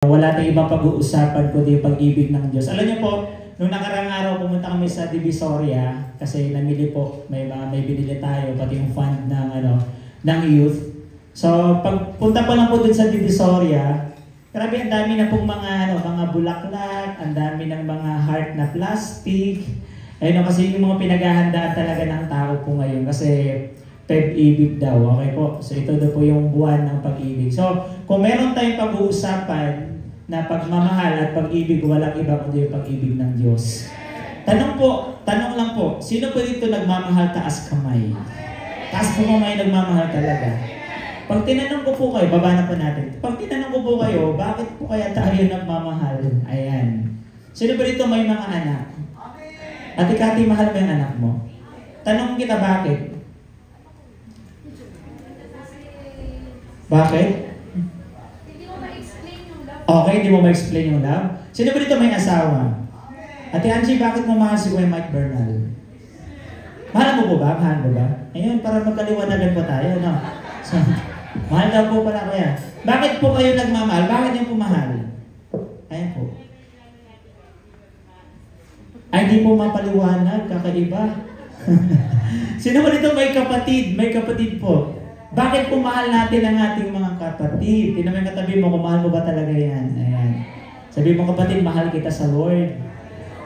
Wala tayong ibang pag-uusapan kundi pag-ibig ng Diyos. Alam niyo po, nung nakarang araw pumunta kami sa Divisoria kasi namili po, may binili tayo pati yung fund ng youth. So pagpunta pa lang po dun sa Divisoria, grabe ang dami na pong mga bulaklak, ang dami ng mga heart na plastic. Ayun kasi yung mga pinaghahandaan talaga ng tao po ngayon kasi pag-ibig daw. Okay po. So ito daw po yung buwan ng pag-ibig. So kung meron tayong pag-uusapan na pagmamahal at pag-ibig, walang iba kundi yung pag-ibig ng Diyos. Tanong lang po, sino po dito nagmamahal taas kamay? Taas po kamay nagmamahal talaga. Pag tinanong ko po kayo, baba na po natin. Pag tinanong ko po kayo, bakit po kaya tayo nagmamahal? Ayan. Sino po dito may mga anak? Ate Kati, mahal ba yung anak mo? Tanong kita bakit? Bakit? Okay, hindi mo ma-explain yung love? Sino ba dito may asawa? Ate Angie, bakit mo mahal si Kuya Mike Bernal? Mahal mo po ba? Mahal mo ba? Ayun, para magkaliwanagan po tayo, no? So, mahal daw po pala kuya. Bakit po kayo nagmamahal? Bakit niyo po mahal? Ayun po. Ay, hindi po mapaliwanag, kakaiba. Sino ba dito may kapatid? May kapatid po. Bakit po mahal natin ang ating mga kapatid? Tingnan mo yung katabi mo kung mahal mo ba talaga yan. Ayan. Sabi mo kapatid, mahal kita sa Lord.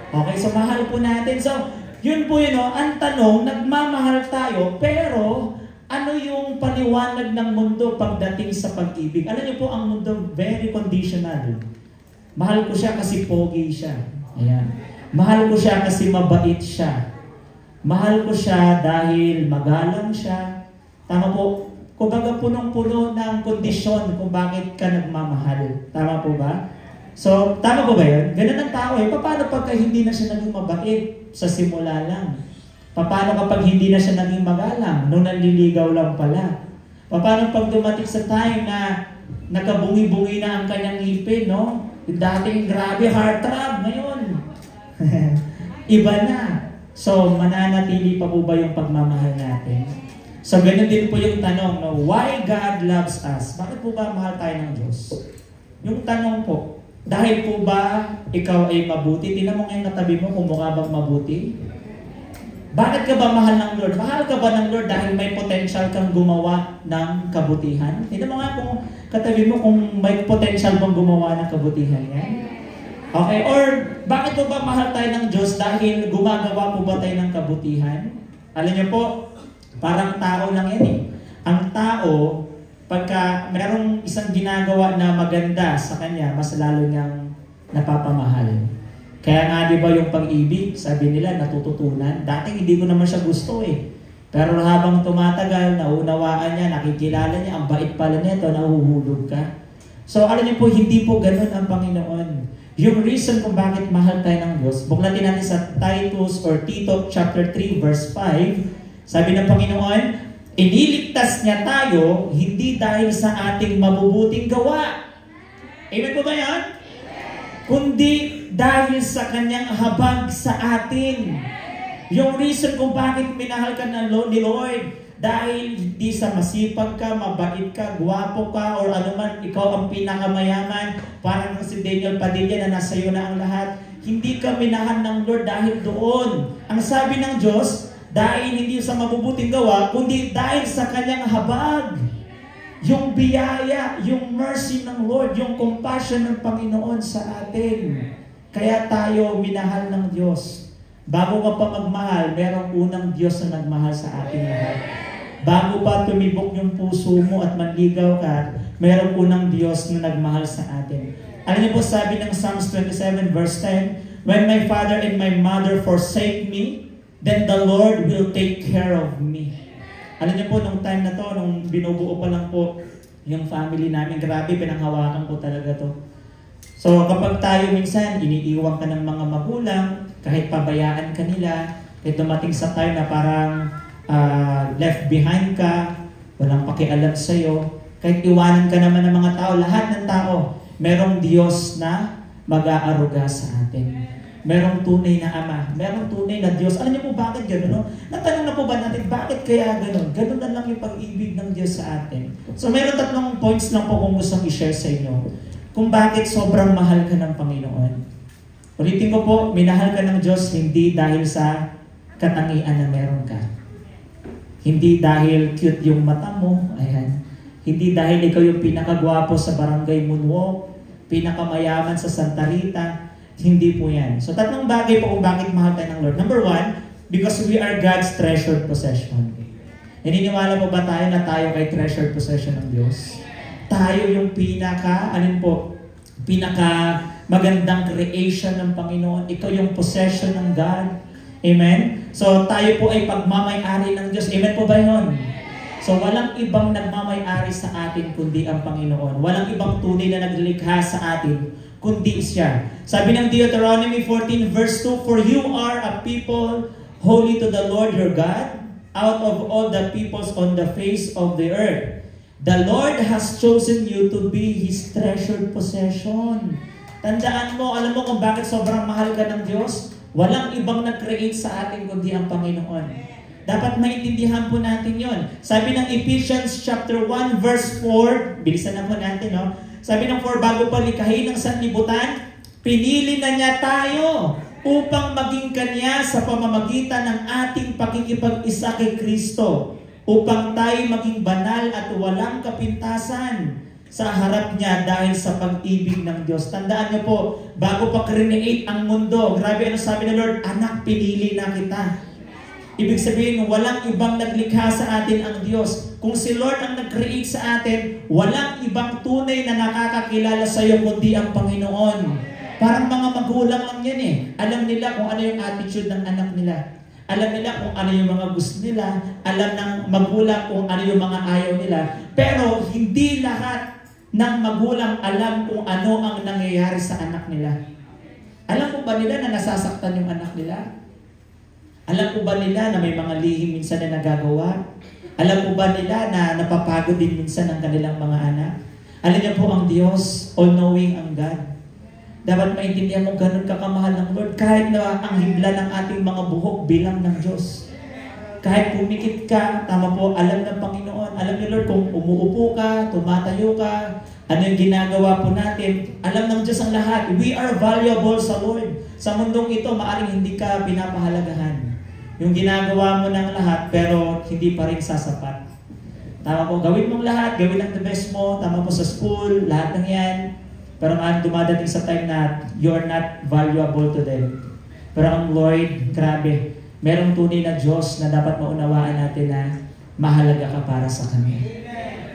Okay, so mahal po natin. So, yun po yun, ang tanong, nagmamahal tayo, pero ano yung paliwanag ng mundo pagdating sa pag-ibig? Alam niyo po, ang mundo very conditional. Mahal ko siya kasi pogi siya. Ayan. Mahal ko siya kasi mabait siya. Mahal ko siya dahil magalang siya. Tama po. Kumbaga punong-puno ng kondisyon kung bakit ka nagmamahal. Tama po ba? So, tama po ba yun? Ganun ang tao eh. Paano pagka hindi na siya naging mabait sa simula lang? Paano kapag hindi na siya naging magalang nung nanliligaw lang pala? Paano pag dumating sa time na nagkabungi-bungi na ang kanyang ngipin, no? Dating grabe heart throb, ngayon. Iba na. So, mananatili pa po ba yung pagmamahal natin? So, ganun din po yung tanong, no? Why God loves us? Bakit po ba mahal tayo ng Diyos? Yung tanong po, dahil po ba ikaw ay mabuti? Tingnan mo ngayon katabi mo kung mukha bang mabuti. Bakit ka ba mahal ng Lord? Mahal ka ba ng Lord dahil may potential kang gumawa ng kabutihan? Tingnan mo nga kung katabi mo kung may potential bang gumawa ng kabutihan yan. Okay, or bakit po ba mahal tayo ng Diyos dahil gumagawa po ba tayo ng kabutihan? Alam niyo po, parang tao lang yan eh. Ang tao, pagka merong isang ginagawa na maganda sa kanya, mas lalo niyang napapamahal. Kaya nga di ba yung pag-ibig, sabi nila, natututunan. Dating hindi ko naman siya gusto eh. Pero habang tumatagal, naunawaan niya, nakikilala niya, ang bait pala nito, nahuhulog ka. So alam niyo po, hindi po ganun ang Panginoon. Yung reason kung bakit mahal tayo ng Diyos, buklatin natin sa Titus or Tito chapter 3 verse 5, sabi ng Panginoon, iniligtas niya tayo hindi dahil sa ating mabubuting gawa. Amen po ba yan? Kundi dahil sa kanyang habag sa atin. Yung reason kung bakit minahal ka ni Lord, dahil hindi sa masipag ka, mabait ka, gwapo ka, or anuman, ikaw ang pinakamayaman, parang si Daniel Padilla na nasa iyo na ang lahat. Hindi ka minahal ng Lord dahil doon. Ang sabi ng Diyos, dahil hindi sa mabubuting gawa, kundi dahil sa kanyang habag. Yung biyaya, yung mercy ng Lord, yung compassion ng Panginoon sa atin. Kaya tayo minahal ng Diyos. Bago ka pa magmahal, merong unang Diyos na nagmahal sa ating lahat. Bago pa tumibok yung puso mo at manligaw ka, merong unang Diyos na nagmahal sa atin. Alam niyo po, sabi ng Psalms 27 verse 10, when my father and my mother forsake me, then the Lord will take care of me. Alam niyo po, nung time na to, nung binubuo pa lang po yung family namin, grabe, pinanghawakan ko talaga to. So, kapag tayo minsan, iniiwan ka ng mga magulang, kahit pabayaan ka nila, kahit dumating sa time na parang left behind ka, walang pakialam sa'yo, kahit iwanan ka naman ng mga tao, lahat ng tao, merong Diyos na mag-aaruga sa atin. Merong tunay na Ama, merong tunay na Diyos. Alam niyo po bakit gano'n? No? Natanong na po ba natin, bakit kaya gano'n? Gano'n na lang yung pag-ibig ng Diyos sa atin. So meron tatlong points lang po kung gustong i-share sa inyo. kung bakit sobrang mahal ka ng Panginoon. Ulitin ko po, minahal ka ng Diyos hindi dahil sa katangian na meron ka. Hindi dahil cute yung mata mo, ayan. Hindi dahil ikaw yung pinakagwapo sa barangay moonwalk, pinakamayaman sa Santa Rita. Hindi po yan. So tatlong bagay po kung bakit mahal tayo ng Lord. Number one, because we are God's treasured possession. Naniniwala po ba tayo na tayo ay treasured possession ng Diyos? Tayo yung pinaka magandang creation ng Panginoon. Ikaw yung possession ng God. Amen? So, tayo po ay pagmamay-ari ng Diyos. Amen po ba yun? So, walang ibang nagmamay-ari sa atin kundi ang Panginoon. Walang ibang tunay na naglikha sa atin kundi siya. Sabi ng Deuteronomy 14 verse 2, "For you are a people holy to the Lord your God, out of all the peoples on the face of the earth. The Lord has chosen you to be His treasured possession." Tandaan mo, alam mo kung bakit sobrang mahal ka ng Diyos? Walang ibang nag-create sa atin kundi ang Panginoon. Dapat maintindihan po natin yon. Sabi ng Ephesians chapter 1 verse 4, bilisan na po natin, no? Sabi ng 4, "Bago pa likhain ng sanlibutan, pinili na niya tayo upang maging Kanya sa pamamagitan ng ating pakikipag-isa kay Kristo, upang tayo maging banal at walang kapintasan sa harap niya dahil sa pag-ibig ng Diyos." Tandaan niyo po, bago pa create ang mundo, grabe ano sabi ng Lord, "Anak, pinili na kita." Ibig sabihin, walang ibang naglikha sa atin ang Diyos. Kung si Lord ang nag-create sa atin, walang ibang tunay na nakakakilala sa iyo kundi ang Panginoon. Parang mga magulang lang yan eh. Alam nila kung ano yung attitude ng anak nila. Alam nila kung ano yung mga gusto nila. Alam ng magulang kung ano yung mga ayaw nila. Pero hindi lahat ng magulang alam kung ano ang nangyayari sa anak nila. Alam po ba nila na nasasaktan yung anak nila? Alam po ba nila na may mga lihim minsan na nagagawa? Alam po ba nila na napapagod din minsan ang kanilang mga anak? Alam niyo po ang Diyos, all-knowing ang God. Dapat maintindihan mo ganun kakamahal ng Lord. Kahit na ang hibla ng ating mga buhok bilang ng Diyos. Kahit pumikit ka, tama po, alam ng Panginoon. Alam ni Lord kung umuupo ka, tumatayo ka, ano yung ginagawa po natin. Alam ng Diyos ang lahat. We are valuable sa Lord. Sa mundong ito, maaring hindi ka pinapahalagahan. Yung ginagawa mo ng lahat, pero hindi pa rin sasapat. Tama po, gawin mong lahat, gawin ang the best mo, tama po sa school, lahat ng yan. Pero dumadating sa time na you're not valuable to them. Pero ang Lord, grabe, merong tunay na Diyos na dapat maunawaan natin na mahalaga ka para sa Kanya.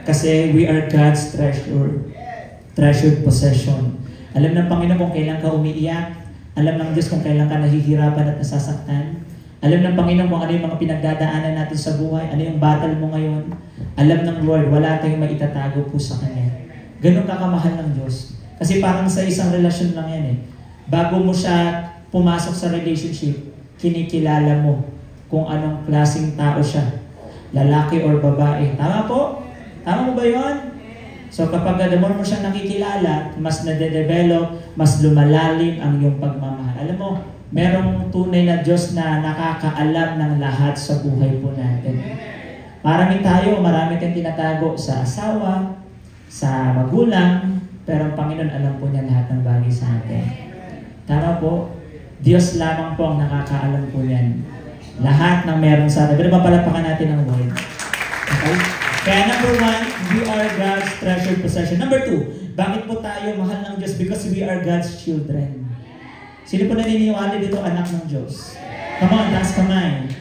Kasi we are God's treasured possession. Alam ng Panginoon kung kailan ka umiiyak. Alam ng Diyos kung kailan ka nahihirapan at nasasaktan. Alam ng Panginoon kung ano yung mga pinagdadaanan natin sa buhay. Ano yung battle mo ngayon. Alam ng Lord, wala tayong maitatago po sa Kanya. Ganun kakamahal ng Diyos. Kasi parang sa isang relasyon lang yan eh. Bago mo siya pumasok sa relationship, kinikilala mo kung anong klaseng tao siya. Lalaki or babae. Tama po? Tama mo ba yun? So kapag the more mo siya nakikilala, mas nade-develop, mas lumalalim ang iyong pagmamahal. Alam mo, merong tunay na Diyos na nakakaalam ng lahat sa buhay po natin. Marami tayong tinatago sa asawa, sa magulang, pero ang Panginoon alam po niya lahat ng bagay sa atin. Tama po, Diyos lamang po ang nakakaalam po yan. Lahat ng meron sa atin. Pero mapalapakan natin ang Lord. Okay? Kaya number 1, we are God's treasured possession. Number 2, bakit po tayo mahal ng Diyos? Because we are God's children. Sino po naniniwala dito anak ng Diyos? Come on, taas kamay.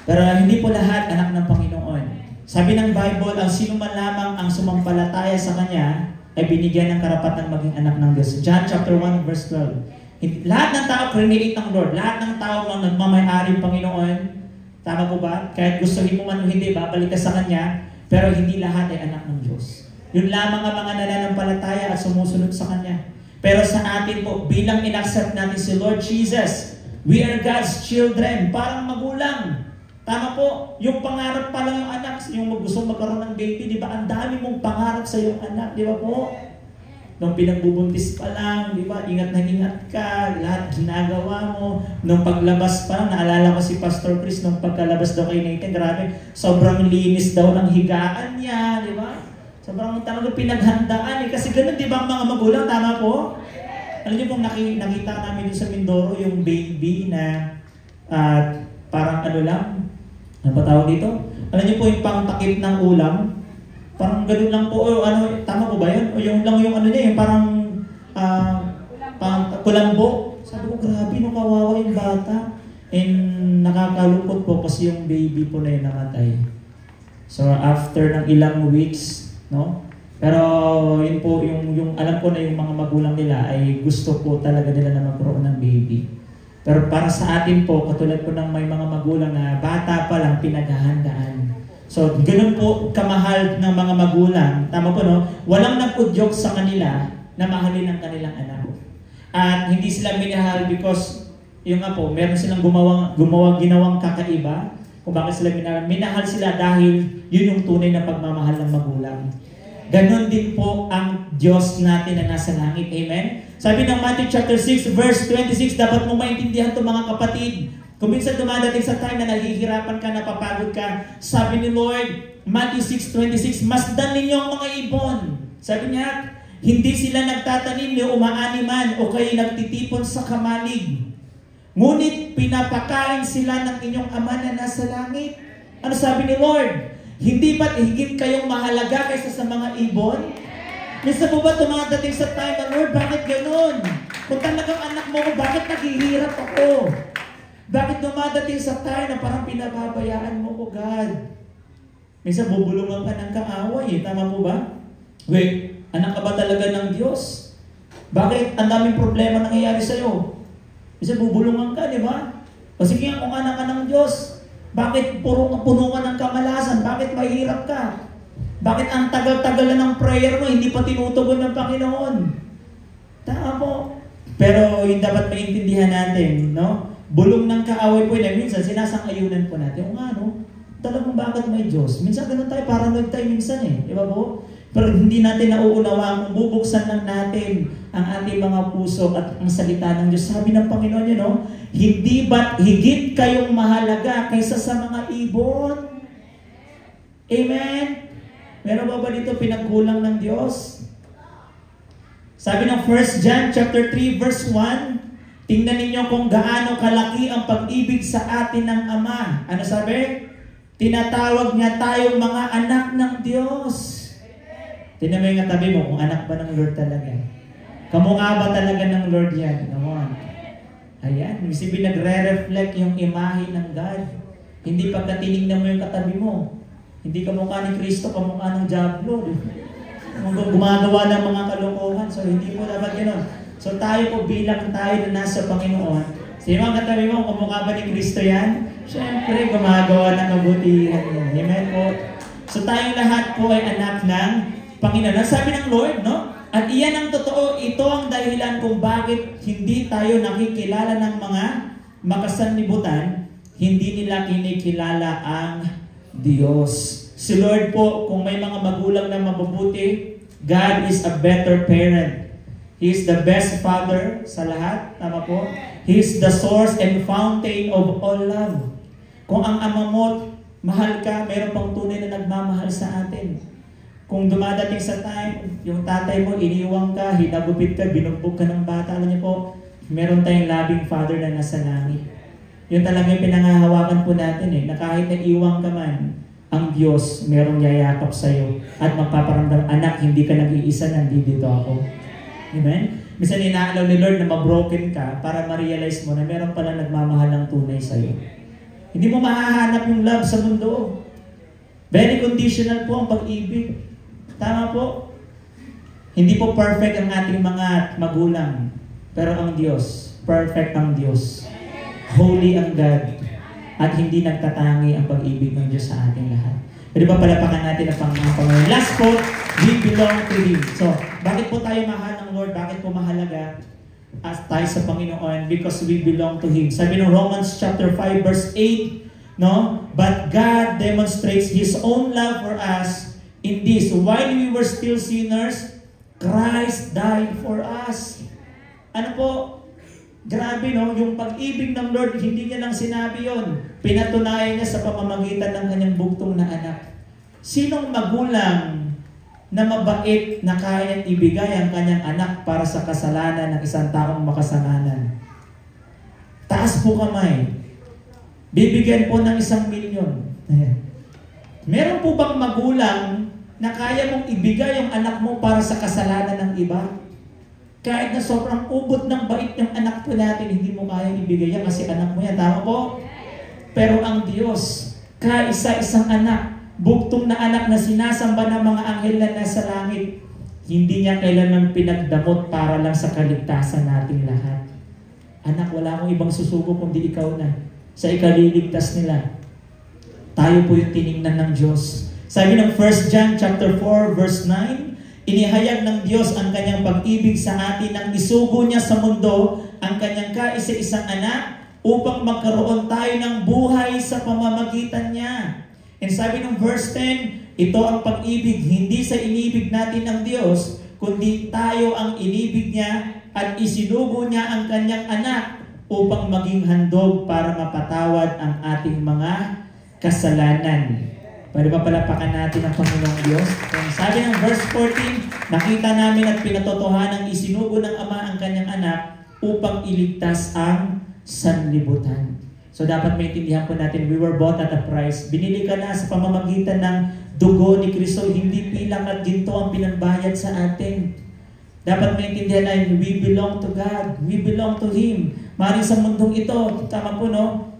Pero hindi po lahat anak ng Panginoon. Sabi ng Bible, ang sino man lamang ang sumampalataya sa Kanya ay binigyan ng karapatan maging anak ng Diyos. John chapter 1 verse 12. Lahat ng tao create ng Lord. Lahat ng tao lang nagmamay-ari ng Panginoon. Tama po ba? Kahit gustuhin mo man o hindi, babalik ka sa Kanya. Pero hindi lahat ay anak ng Diyos. Yun lamang ang mga nananampalataya at sumusunod sa Kanya. Pero sa atin po, bilang in-accept natin si Lord Jesus, we are God's children, parang magulang. Tama po, yung pangarap pa lang yung anak, yung gusto magkaroon ng baby, di ba? Ang dami mong pangarap sa iyong anak, di ba po? Nung pinagbubuntis pa lang, di ba? Ingat na ingat ka, lahat ginagawa mo. Nung paglabas pa lang, naalala ko si Pastor Chris, nung pagkalabas daw kay Nathan, grabe, sobrang linis daw ng higaan niya, di ba? So Sobrang talagang pinaghandaan eh. Kasi ganun, di ba ang mga magulang? Tama po? Alam niyo kung nakita namin dun sa Mindoro, yung baby na parang ano lang, ano ba tawag dito? Alam niyo po yung pangtakip ng ulam? Parang ganun lang po, o ano, tama po ba yun? O yung lang yung ano niya, yung parang kulambo. Sabi ko, grabe, no, kawawa yung bata. And nakakalungkot po kasi yung baby po na yun namatay. So after ng ilang weeks, no? Pero yun po, yung alam ko na yung mga magulang nila ay gusto po talaga nila na magkaroon ng baby. Pero para sa atin po, katulad po ng may mga magulang na bata pa lang pinaghahandaan. So ganun po kamahal ng mga magulang. Tama po, no? Walang nag-udyok sa kanila na mahalin ang kanilang anak. At hindi sila minahal because yung nga po, meron silang ginawang kakaiba kung bakit sila minahal sila dahil yun yung tunay na pagmamahal ng magulang. Ganon din po ang Diyos natin na nasa langit. Amen? Sabi ng Matthew chapter 6 verse 26, dapat mo maintindihan ito mga kapatid. Kung minsan dumadating sa time na nahihirapan ka, napapagod ka, sabi ni Lord, Matthew 6:26, masdan ninyo ang mga ibon. Sabi niya, hindi sila nagtatanim ni umaaniman o kayo nagtitipon sa kamalig. Ngunit pinapakain sila ng inyong Ama na nasa langit. Ano sabi ni Lord? Hindi ba't higit kayong mahalaga kaysa sa mga ibon? Minsan po ba dumadating sa time na, Lord, bakit ganun? Kung talagang anak mo ko, bakit naghihirap ako? Bakit dumadating sa time na parang pinababayaan mo ko, God? Minsan bubulungan ka ng kaaway eh. Tama po ba? Wait, anak ka ba talaga ng Diyos? Bakit ang daming problema nangyayari sa'yo? Minsan bubulungan ka, di ba? O sige nga, kung anak ka ng Diyos, bakit puno ka ng kamalasan? Bakit mahirap ka? Bakit ang tagal-tagal na ng prayer mo, hindi pa tinutugon ng Panginoon? Tama po. Pero yung dapat maintindihan natin, no? Bulong ng kaaway po na minsan, sinasang-ayunan po natin. O nga, no? Talagang bakit may Diyos? Minsan ganun tayo, paranoid tayo minsan eh. Di ba po? Pero hindi natin nauunawaan kung bubuksan lang natin ang ating mga puso at ang salita ng Diyos. Sabi ng Panginoon yun, no? Hindi ba't higit kayong mahalaga kaysa sa mga ibon? Amen? Meron ba dito pinagkulang ng Diyos? Sabi ng 1 John chapter 3 verse 1, tingnan ninyo kung gaano kalaki ang pag-ibig sa atin ng Ama. Ano sabi? Tinatawag niya tayong mga anak ng Diyos. Tingnan mo yung katabi mo kung anak ba ng Lord talaga. Kamukha ba talaga ng Lord yan? Come on. Ayan. Ibig nagre-reflect yung imahe ng God. Hindi pagka tinignan mo yung katabi mo. Hindi kamukha ni Kristo, kamukha ng Diablo. Gumagawa ng mga kalokohan. So hindi mo dapat gano'n. So tayo po bilang tayo na nasa Panginoon. Sino ang katabi mo? Kamukha ba ni Kristo yan? Siyempre, gumagawa ng kabutihan yan. Amen po. So tayong lahat po ay anak ng Panginoon. Sabi ng Lord, no? At iyan ang totoo, ito ang dahilan kung bakit hindi tayo nakikilala ng mga makasanlibutan, hindi nila kinikilala ang Diyos. Si Lord po, kung may mga magulang na mabubuti, God is a better parent. He is the best father sa lahat. Tama po? He is the source and fountain of all love. Kung ang ama mo, mahal ka, mayroon pang tunay na nagmamahal sa atin. Kung dumadating sa time, yung tatay mo, iniwang ka, hinagupit ka, binugbog ka ng bata, alam niyo po, meron tayong loving father na nasa langit. Yun talaga yung pinangahawakan po natin eh, na kahit naiwang ka man, ang Diyos merong yayakap sa'yo at magpaparamdam, anak, hindi ka nag-iisa, nandito ako. Amen? Minsan inaalaw ni Lord na mabroken ka para ma-realize mo na meron pala nagmamahal ng tunay sa'yo. Hindi mo mahahanap yung love sa mundo. Very conditional po ang pag-ibig. Tama po. Hindi po perfect ang ating mga magulang. Pero ang Diyos, perfect ang Diyos. Holy ang God. At hindi nagtatangi ang pag-ibig ng Diyos sa ating lahat. Pwede ba palapakan natin ang Panginoon? Last po, we belong to Him. So, bakit po tayo mahal ng Lord? Bakit po mahalaga as tayo sa Panginoon? Because we belong to Him. Sabi ng Romans chapter 5 verse 8, no? But God demonstrates His own love for us in this, while we were still sinners, Christ died for us. Ano po? Grabe, no? Yung pag-ibig ng Lord, hindi niya lang sinabi yon. Pinatunayan niya sa pamamagitan ng kanyang bugtong na anak. Sinong magulang na mabait na kayang ibigay ang kanyang anak para sa kasalanan ng isang taong makasalanan? Taas po kamay. Bibigyan po ng 1,000,000. Meron po bang magulang na kaya mong ibigay yung anak mo para sa kasalanan ng iba? Kahit na sobrang ubod ng bait yung anak po natin, hindi mo kaya ibigay yan kasi anak mo yan. Tama po? Pero ang Diyos, kaisa-isang anak, buktong na anak na sinasamba ng mga anghel na nasa langit, hindi niya kailanman pinagdamot para lang sa kaligtasan nating lahat. Anak, wala akong ibang susugo kundi ikaw na. Sa ikaliligtas nila. Tayo po yung tiningnan ng Diyos. Sabi ng 1 John chapter 4 verse 9, inihayag ng Diyos ang kanyang pag-ibig sa atin nang isugo niya sa mundo ang kanyang kaisa-isang anak upang magkaroon tayo ng buhay sa pamamagitan niya. And sabi ng verse 10, ito ang pag-ibig, hindi sa inibig natin ng Diyos, kundi tayo ang inibig niya at isinugo niya ang kanyang anak upang maging handog para mapatawad ang ating mga kasalanan. Pwede ba palapakan natin ang Panginoong Diyos? Kung sabi ng verse 14, nakita namin at pinatotohanan isinugo ng Ama ang kanyang anak upang iligtas ang sanlibutan. So dapat maintindihan po natin, we were bought at a price. Binili ka na sa pamamagitan ng dugo ni Kristo, hindi pilang at ginto ang pinambayad sa atin. Dapat maintindihan na we belong to God. We belong to Him. Maring sa mundong ito, tama po no?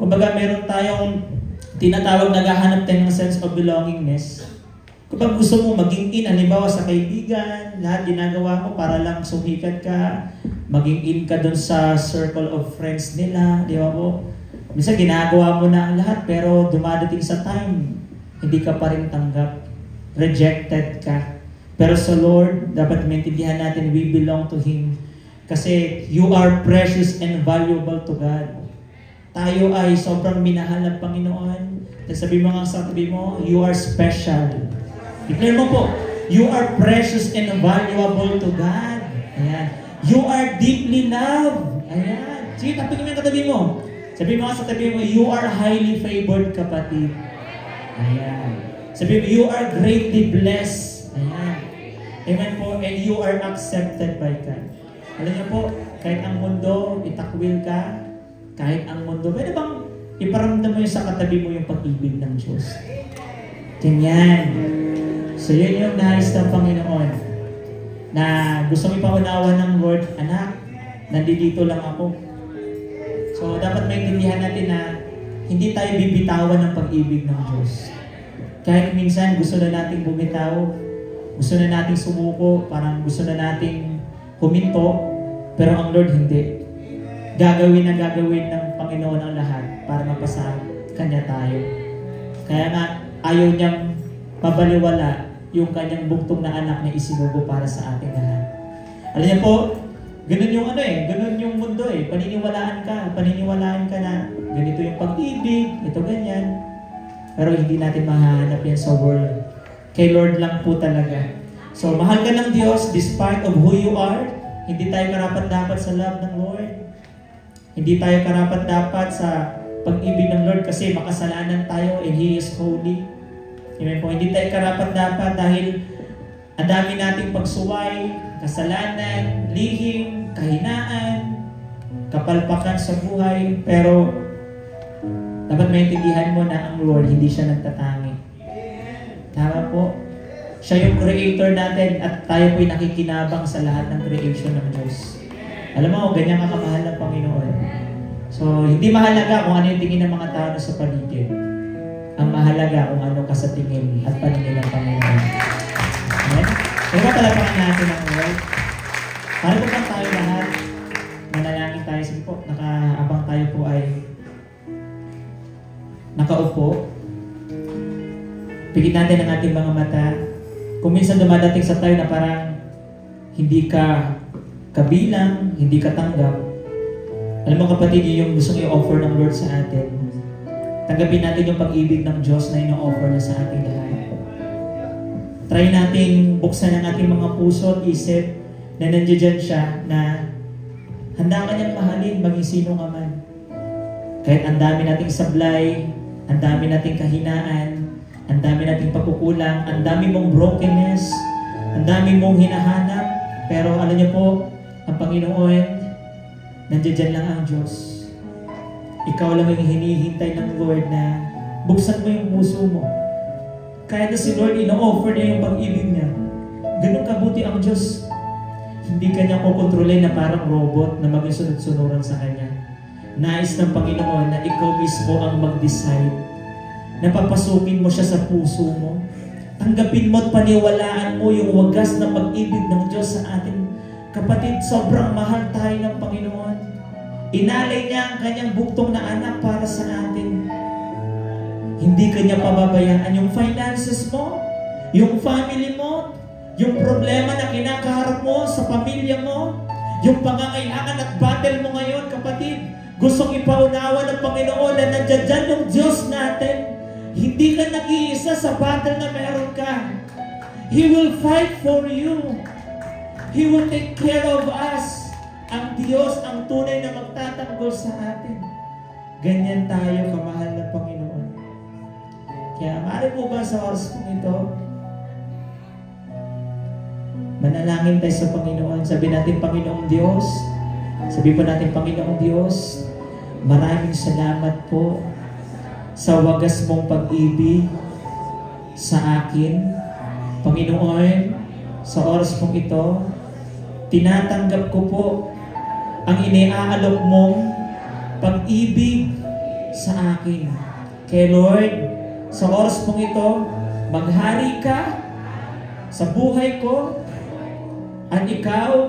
Kumbaga meron tayong tinatawag naghahanap tayo ng sense of belongingness. Kapag gusto mo maging in, halimbawa sa kaibigan, lahat ginagawa mo para lang sumikat ka, maging in ka dun sa circle of friends nila, di ba po? Minsan ginagawa mo na ang lahat, pero dumadating sa time, hindi ka pa rin tanggap. Rejected ka. Pero sa Lord, dapat maintindihan natin, we belong to Him. Kasi you are precious and valuable to God. Tayo ay sobrang minahal ng Panginoon. Sabi mo nga sa tabi mo, you are special. Declare mo po, you are precious and valuable to God. Ayan. You are deeply loved. Ayan. Sige, tapos mo yung katabi mo. Sabi mo nga sa tabi mo, you are highly favored, kapatid. Ayan. Sabi mo, you are greatly blessed. Ayan. Amen po. And you are accepted by God. Alam niyo po, kahit ang mundo, itakwil ka, kahit ang mundo, pwede bang iparamdam mo yung sa katabi mo yung pag-ibig ng Diyos? Ganyan. So yun yung nais ng Panginoon na gusto mo ipaunawa ng Lord, anak, nandito lang ako. So dapat maintindihan natin na hindi tayo bibitawan ng pag-ibig ng Diyos. Kahit minsan gusto na nating bumitaw, gusto na nating sumuko, parang gusto na nating huminto, pero ang Lord hindi. Gagawin ng Panginoon ang lahat para mapasa Kanya tayo. Kaya nga, ayaw niyang mabaliwala yung Kanyang buktong na anak na isinugo para sa ating lahat. Alam niyo po, ganun yung ganun yung mundo paniniwalaan ka na ganito yung pag-ibig, ito ganyan. Pero hindi natin mahanap yan sa world. Kay Lord lang po talaga. So, mahal ka ng Diyos despite of who you are. Hindi tayo karapat-dapat sa love ng Lord. Hindi tayo karapat-dapat sa pag-ibig ng Lord kasi makasalanan tayo and He is holy. Amen po. Hindi tayo karapat-dapat dahil ang dami nating pagsuway, kasalanan, lihim, kahinaan, kapalpakan sa buhay. Pero dapat maintindihan mo na ang Lord, hindi siya nagtatangi. Tama po. Siya yung creator natin at tayo po'y nakikinabang sa lahat ng creation ng Diyos. Alam mo, ganyan ka kamahal ng Panginoon. So, hindi mahalaga kung ano yung tingin ng mga tao sa paligid. Ang mahalaga kung ano ka sa tingin at paningin ng Panginoon. Amen? Kaya ba talapakan natin ang Lord? Para po bang tayo lahat, manalangin tayo. Sige po, abang tayo po ay nakaupo. Pigit natin ang ating mga mata. Kung minsan dumadating sa tayo na parang hindi ka kabilang, hindi ka tanggap. Alam mo kapatid, yung gusto i-offer ng Lord sa atin. Tanggapin natin yung pag-ibig ng Diyos na ino-offer niya sa ating lahat. Try natin buksan ang ating mga puso at isip na nandiyan siya na handa ka niyang mahalin maging sino ka man. Kahit ang dami nating sablay, ang dami nating kahinaan, Ang dami nating pagkukulang, ang dami mong brokenness, ang dami mong hinahanap, pero alam niyo po, ang Panginoon, nandiyan dyan lang ang Diyos. Ikaw lang yung hinihintay ng Lord na buksan mo yung puso mo. Kaya na si Lord, ino-offer niya yung pag-ibig niya. Ganun kabuti ang Diyos. Hindi kanya kukontrolin na parang robot na maging sunod-sunuran sa Kanya. Nais ng Panginoon na ikaw mismo ang mag-decide. Napapasukin mo siya sa puso mo. Tanggapin mo at paniwalaan mo yung wagas na pag-ibig ng Diyos sa atin. Kapatid, sobrang mahal tayo ng Panginoon. Inalay niya ang kanyang buktong na anak para sa atin. Hindi kanya pababayaan yung finances mo, yung family mo, yung problema na kinakaharap mo sa pamilya mo, yung pangangailangan at battle mo ngayon, kapatid. Gustong ipaunawa ng Panginoon na nandiyan dyan yung Diyos natin. Hindi ka nag-iisa sa battle na meron ka. He will fight for you. He will take care of us. Ang Diyos ang tunay na magtatanggol sa atin. Ganyan tayo, kamahal na Panginoon. Kaya maaari po ba sa oras kong ito, manalangin tayo sa Panginoon. Sabi natin, Panginoong Diyos. Sabi po natin, Panginoong Diyos, maraming salamat po sa wagas mong pag-ibig sa akin. Panginoon, sa oras mong ito, tinatanggap ko po ang iniaalok mong pag-ibig sa akin. Kaya Lord, sa oras mong ito, maghari ka sa buhay ko at ikaw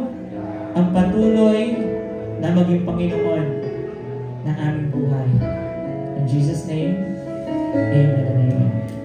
ang patuloy na maging Panginoon ng aming buhay. In Jesus' name, amen and amen.